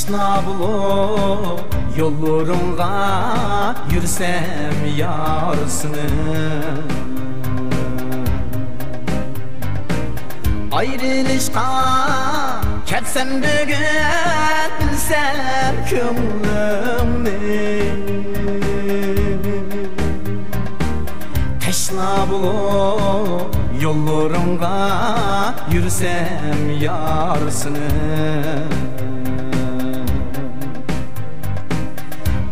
Teşna bulup yollarınğa yürüsem yarsını, ayrılışqa ketsem bugün bilsem könglimni. Teşna bulup yollarınğa yürüsem yarsını,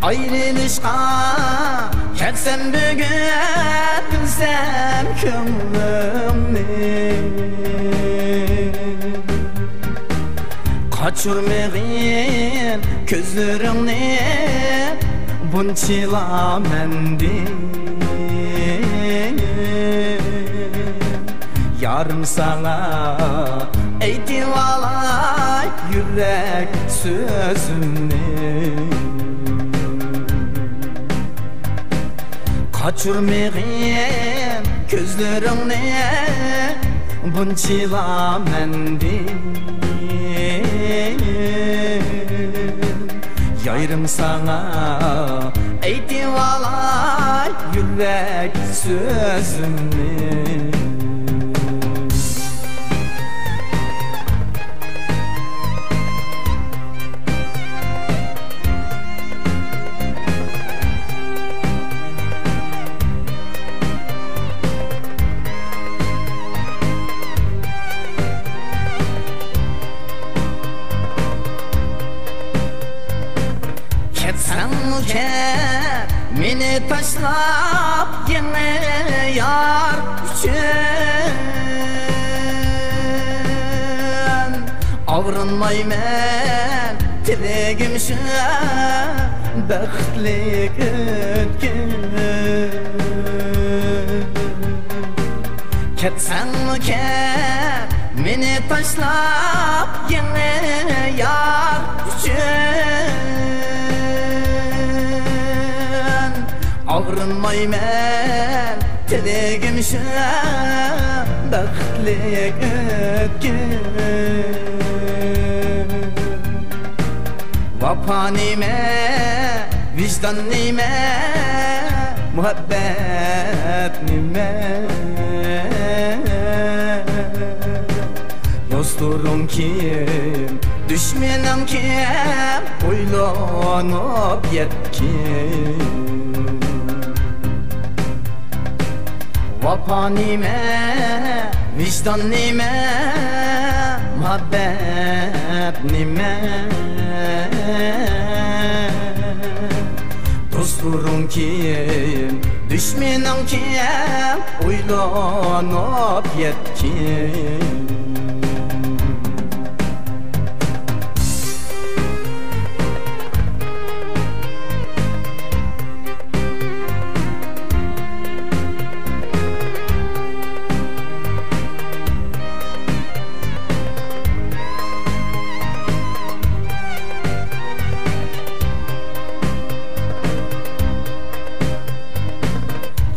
ayrılışqa ketsem bugün bilsem könglimni. Kaçırmagin közlerini bunçila mendin, yarım sana eytip alay yürek sözümni. Kaçırmagin közlerini bunçila mendin, yarım sana eytip alay yürek sözümni. Ket meni taşlap yine yar üçün, ağrınmaymen tilegim şu baxtlik ötken. Ketsen meni taşlap yine yar üçün, ağrınmaymen tilegim şu baxtlik ötken. Vapa nime, vicdan nime, muhabbet nime. Dosturum kim, düşmenim kim, uylanıp yetkim. Vapa nime, vicdan nime, muhabbet nime. Dosturum kim, düşmenim kim, uylanıp yetkim.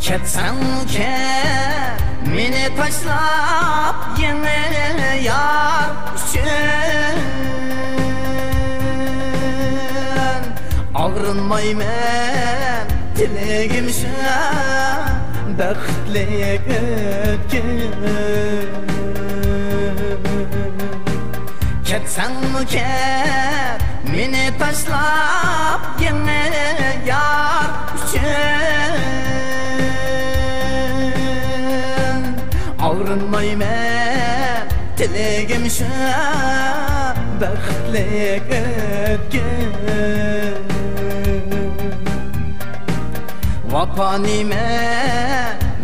Ketsen meni taşlap yine yar üçün, ağrınmaymen tilegim şu baxtlik ötken. Ketsen meni taşlap yine yar üçün, ağrınmaymen tilegim şu baxtlik ötken. Vapa nime,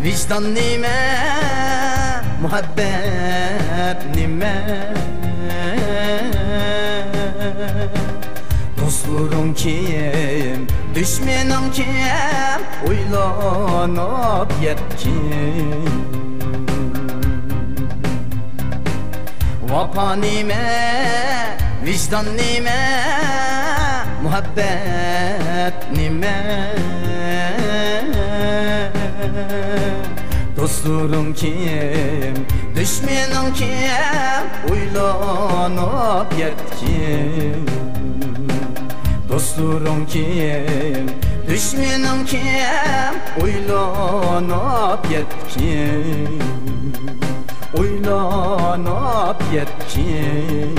vicdan nime, muhabbet nime. Dostlurum kim, düşmenim kim, uylanıp yetkim. Vapa nime, vicdan nime, muhabbet nime. Dosturum kim, düşmenim kim, uylanıp yetkim. Dostlarım kim, düşmanım kim, uylanıp yetkin, uylanıp yetkin.